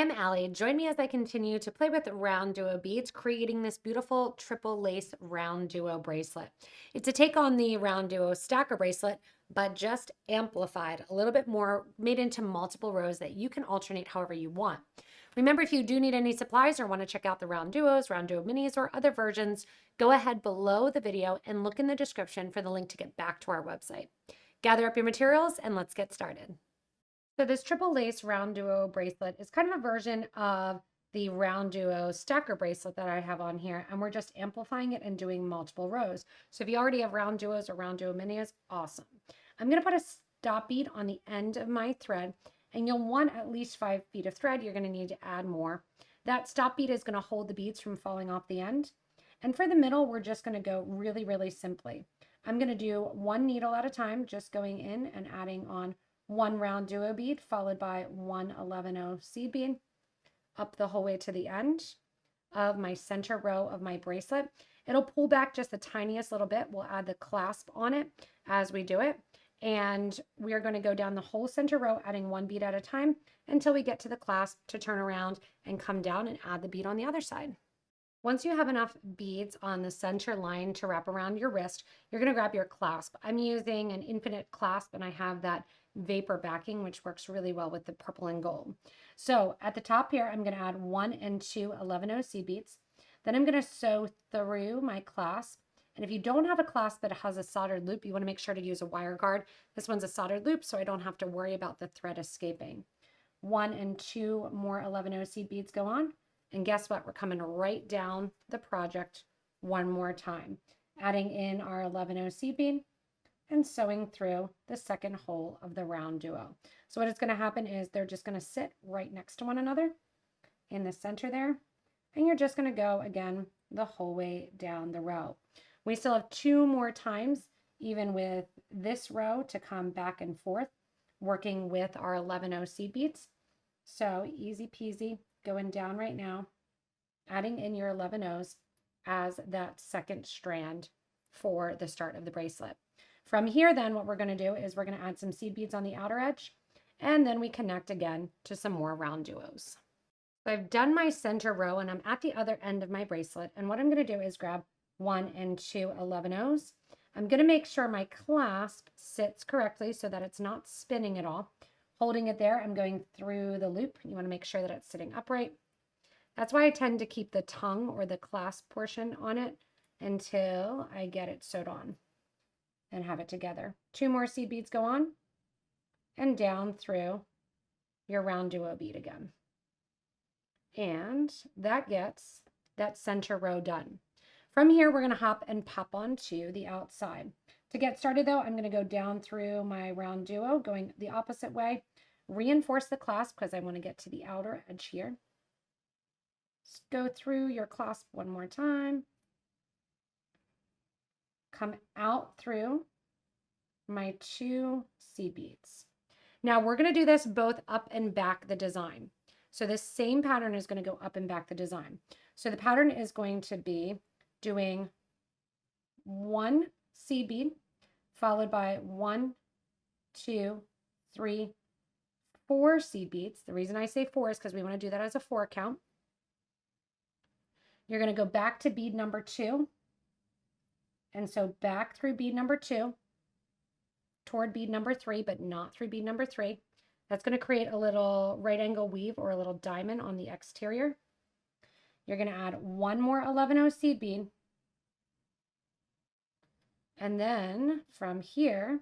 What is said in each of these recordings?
I'm Allie. Join me as I continue to play with RounDuo beads, creating this beautiful triple lace RounDuo bracelet. It's a take on the RounDuo stacker bracelet, but just amplified, a little bit more, made into multiple rows that you can alternate however you want. Remember, if you do need any supplies or want to check out the RounDuos, RounDuo minis, or other versions, go ahead below the video and look in the description for the link to get back to our website. Gather up your materials and let's get started. So this triple lace RounDuo bracelet is kind of a version of the RounDuo stacker bracelet that I have on here, and we're just amplifying it and doing multiple rows. So if you already have RounDuos or RounDuo minis, awesome. I'm going to put a stop bead on the end of my thread, and you'll want at least 5 feet of thread. You're going to need to add more. That stop bead is going to hold the beads from falling off the end. And for the middle, we're just going to go really, really simply. I'm going to do one needle at a time, just going in and adding on one RounDuo bead followed by one 11-0 seed bead up the whole way to the end of my center row of my bracelet. It'll pull back just the tiniest little bit. We'll add the clasp on it as we do it. And we are going to go down the whole center row, adding one bead at a time until we get to the clasp to turn around and come down and add the bead on the other side. Once you have enough beads on the center line to wrap around your wrist, you're going to grab your clasp. I'm using an infinite clasp, and I have that vapor backing, which works really well with the purple and gold. So at the top here, I'm going to add 1 and 2 11-0 seed beads. Then I'm going to sew through my clasp. And if you don't have a clasp that has a soldered loop, you want to make sure to use a wire guard. This one's a soldered loop, so I don't have to worry about the thread escaping. 1 and 2 more 11-0 seed beads go on. And guess what? We're coming right down the project one more time, adding in our 11-0 seed bead and sewing through the second hole of the RounDuo. So what is going to happen is they're just going to sit right next to one another in the center there. And you're just going to go again the whole way down the row. We still have 2 more times, even with this row, to come back and forth, working with our 11-0 seed beads. So easy peasy, going down right now, adding in your 11-0s as that second strand for the start of the bracelet. From here, then, what we're going to do is we're going to add some seed beads on the outer edge, and then we connect again to some more RounDuos. So I've done my center row, and I'm at the other end of my bracelet, and what I'm going to do is grab 1 and 2 11-0s. I'm going to make sure my clasp sits correctly so that it's not spinning at all. Holding it there, I'm going through the loop. You want to make sure that it's sitting upright. That's why I tend to keep the tongue or the clasp portion on it until I get it sewed on and have it together. 2 more seed beads go on and down through your RounDuo bead again. And that gets that center row done. From here, we're going to hop and pop onto the outside. To get started though, I'm going to go down through my RounDuo, going the opposite way, reinforce the clasp because I want to get to the outer edge here. Just go through your clasp one more time. Come out through my 2 seed beads. Now we're going to do this both up and back the design. So this same pattern is going to go up and back the design. So the pattern is going to be doing 1 seed bead followed by 1, 2, 3, 4 seed beads. The reason I say 4 is because we want to do that as a 4 count. You're going to go back to bead number 2. And so back through bead number 2 toward bead number 3, but not through bead number 3. That's going to create a little right angle weave or a little diamond on the exterior. You're going to add 1 more 11-0 seed bead. And then from here,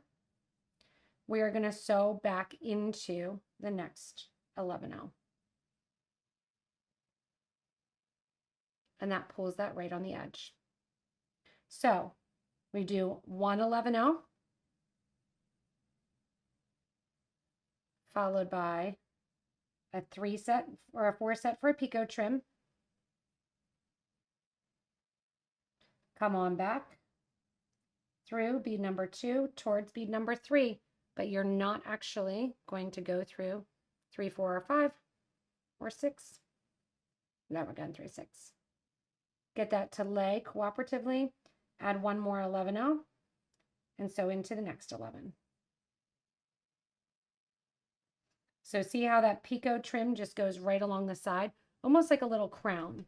we are going to sew back into the next 11-0. And that pulls that right on the edge. So we do 1 11-0 followed by a 3 set or a 4 set for a picot trim. Come on back through bead number 2 towards bead number 3, but you're not actually going to go through 3, 4, or 5 or 6. Now we're done 3, 6. Get that to lay cooperatively. Add 1 more 11-0 and sew into the next 11. So see how that picot trim just goes right along the side, almost like a little crown.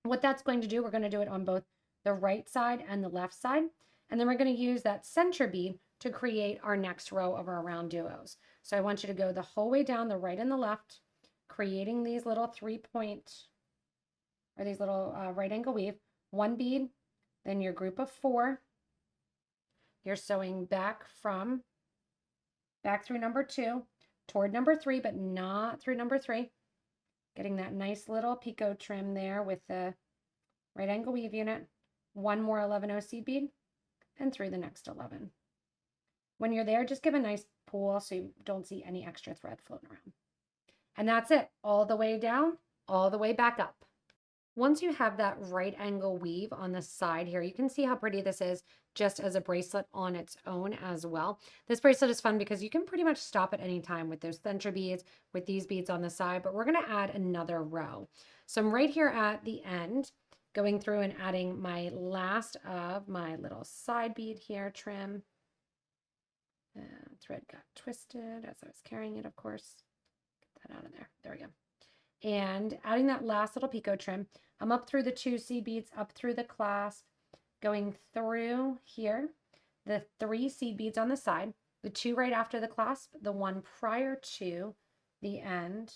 What that's going to do, we're going to do it on both the right side and the left side. And then we're going to use that center bead to create our next row of our round duos. So I want you to go the whole way down the right and the left, creating these little 3-point or these little right angle weave, one bead, then your group of 4. You're sewing back through number 2 toward number 3, but not through number 3. Getting that nice little picot trim there with the right angle weave unit, one more 11-0 seed bead, and through the next 11. When you're there, just give a nice pull so you don't see any extra thread floating around. And that's it, all the way down, all the way back up. Once you have that right angle weave on the side here, you can see how pretty this is just as a bracelet on its own as well. This bracelet is fun because you can pretty much stop at any time with those center beads, with these beads on the side, but we're going to add another row. So I'm right here at the end, going through and adding my last of my little side bead here, trim. Thread got twisted as I was carrying it, of course. Get that out of there. There we go. And adding that last little picot trim, I'm up through the 2 seed beads, up through the clasp, going through here, the 3 seed beads on the side, the 2 right after the clasp, the 1 prior to the end.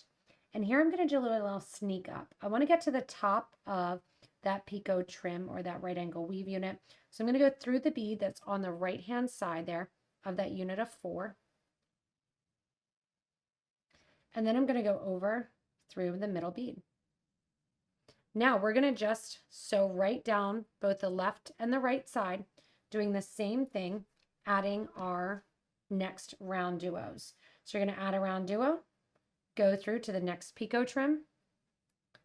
And here I'm going to do a little sneak up. I want to get to the top of that picot trim or that right angle weave unit. So I'm going to go through the bead that's on the right hand side there of that unit of 4. And then I'm going to go over through the middle bead. Now we're going to just sew right down both the left and the right side, doing the same thing, adding our next round duos. So you're going to add a round duo, go through to the next picot trim,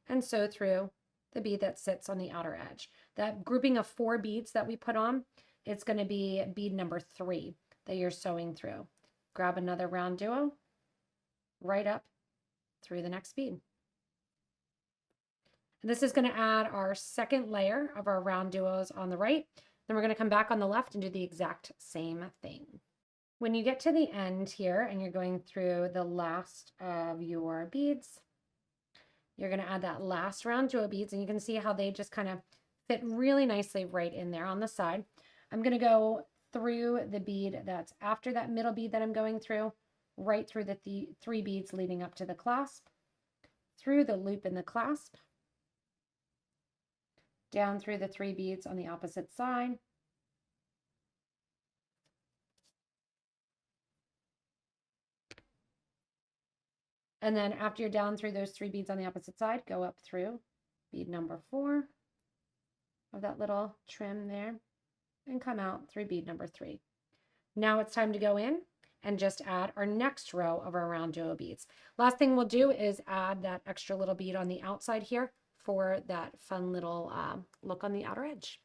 and sew through the bead that sits on the outer edge. That grouping of 4 beads that we put on, it's going to be bead number 3 that you're sewing through. Grab another round duo, right up through the next bead. And this is going to add our second layer of our round duos on the right. Then we're going to come back on the left and do the exact same thing. When you get to the end here and you're going through the last of your beads, you're going to add that last round duo beads, and you can see how they just kind of fit really nicely right in there on the side. I'm going to go through the bead that's after that middle bead that I'm going through, right through the 3 beads leading up to the clasp, through the loop in the clasp, down through the 3 beads on the opposite side, and then after you're down through those 3 beads on the opposite side, go up through bead number 4 of that little trim there and come out through bead number 3. Now it's time to go in and just add our next row of our round duo beads. Last thing we'll do is add that extra little bead on the outside here for that fun little look on the outer edge.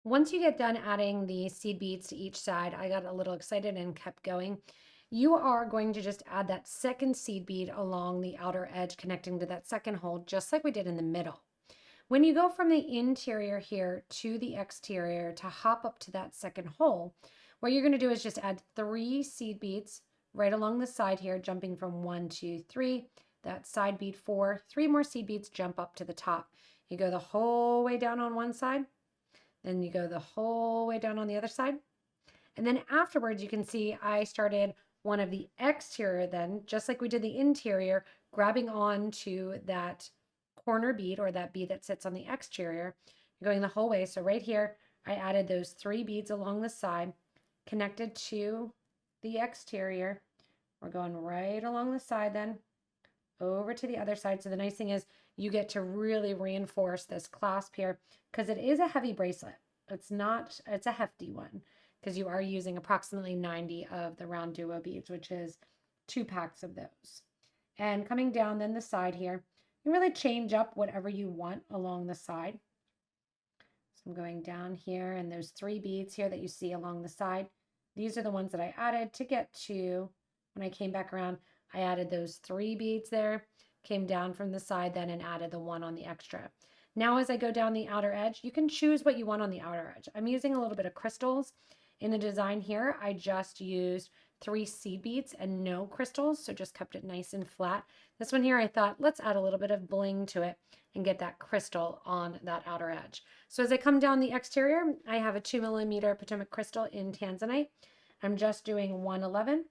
Once you get done adding the seed beads to each side, I got a little excited and kept going. You are going to just add that second seed bead along the outer edge, connecting to that second hole, just like we did in the middle. When you go from the interior here to the exterior to hop up to that second hole, what you're going to do is just add 3 seed beads right along the side here, jumping from 1, 2, 3, that side bead 4, 3 more seed beads, jump up to the top. You go the whole way down on one side, then you go the whole way down on the other side. And then afterwards, you can see I started one of the exterior then, just like we did the interior, grabbing on to that corner bead or that bead that sits on the exterior. You're going the whole way. So right here, I added those 3 beads along the side, connected to the exterior. We're going right along the side then, over to the other side. So the nice thing is you get to really reinforce this clasp here because it is a heavy bracelet. It's a hefty one because you are using approximately 90 of the round duo beads, which is 2 packs of those. And coming down then the side here, you really change up whatever you want along the side. So I'm going down here and those 3 beads here that you see along the side. These are the ones that I added to get to, when I came back around, I added those 3 beads there, came down from the side then and added the 1 on the extra. Now as I go down the outer edge, you can choose what you want on the outer edge. I'm using a little bit of crystals, In the design here, I just used 3 seed beads and no crystals, so just kept it nice and flat. This one here, I thought, let's add a little bit of bling to it and get that crystal on that outer edge. So as I come down the exterior, I have a 2mm Potomac crystal in tanzanite. I'm just doing 111,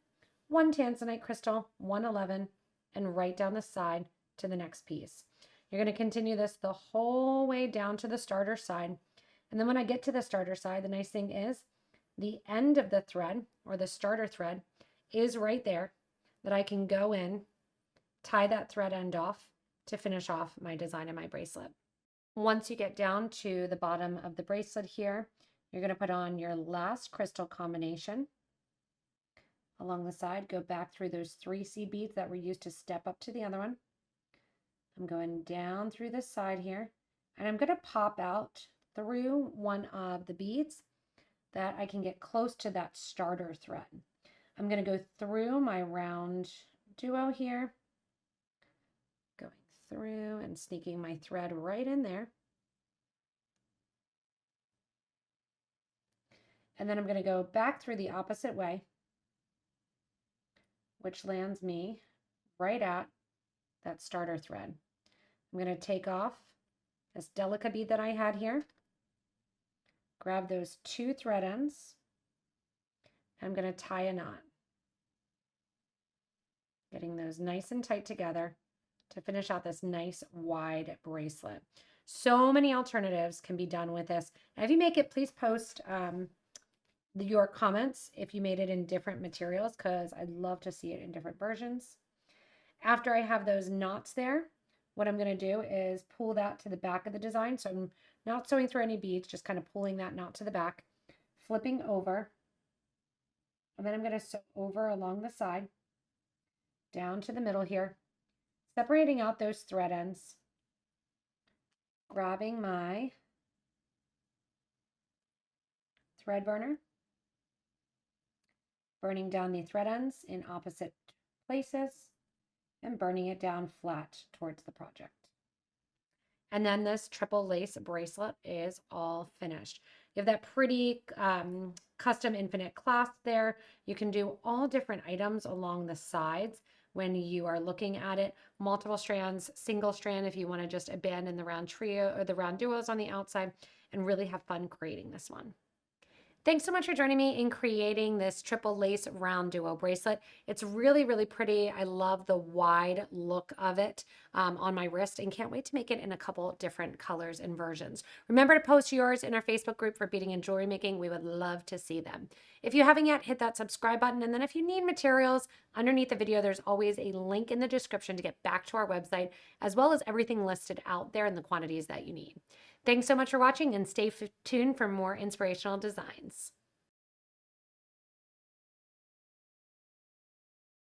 1 tanzanite crystal, 111, and right down the side to the next piece. You're going to continue this the whole way down to the starter side. And then when I get to the starter side, the nice thing is the end of the thread, or the starter thread, is right there that I can go in, tie that thread end off to finish off my design of my bracelet. Once you get down to the bottom of the bracelet here, you're going to put on your last crystal combination. Along the side, go back through those 3 seed beads that were used to step up to the other one. I'm going down through this side here, and I'm going to pop out through one of the beads that I can get close to that starter thread. I'm going to go through my round duo here, going through and sneaking my thread right in there. And then I'm going to go back through the opposite way, which lands me right at that starter thread. I'm going to take off this delicate bead that I had here, grab those 2 thread ends, and I'm going to tie a knot, getting those nice and tight together to finish out this nice wide bracelet. So many alternatives can be done with this. And if you make it, please post your comments if you made it in different materials, because I'd love to see it in different versions. After I have those knots there, what I'm going to do is pull that to the back of the design. So I'm not sewing through any beads, just kind of pulling that knot to the back, flipping over, and then I'm going to sew over along the side, down to the middle here, separating out those thread ends, grabbing my thread burner, burning down the thread ends in opposite places, and burning it down flat towards the project. And then this triple lace bracelet is all finished. You have that pretty custom infinite clasp there. You can do all different items along the sides when you are looking at it. Multiple strands, single strand if you want to just abandon the round trio or the round duos on the outside and really have fun creating this one. Thanks so much for joining me in creating this triple lace RounDuo bracelet. It's really, really pretty. I love the wide look of it on my wrist and can't wait to make it in a couple different colors and versions. Remember to post yours in our Facebook group for beading and jewelry making. We would love to see them. If you haven't yet, hit that subscribe button. And then if you need materials underneath the video, there's always a link in the description to get back to our website, as well as everything listed out there in the quantities that you need. Thanks so much for watching and stay tuned for more inspirational designs.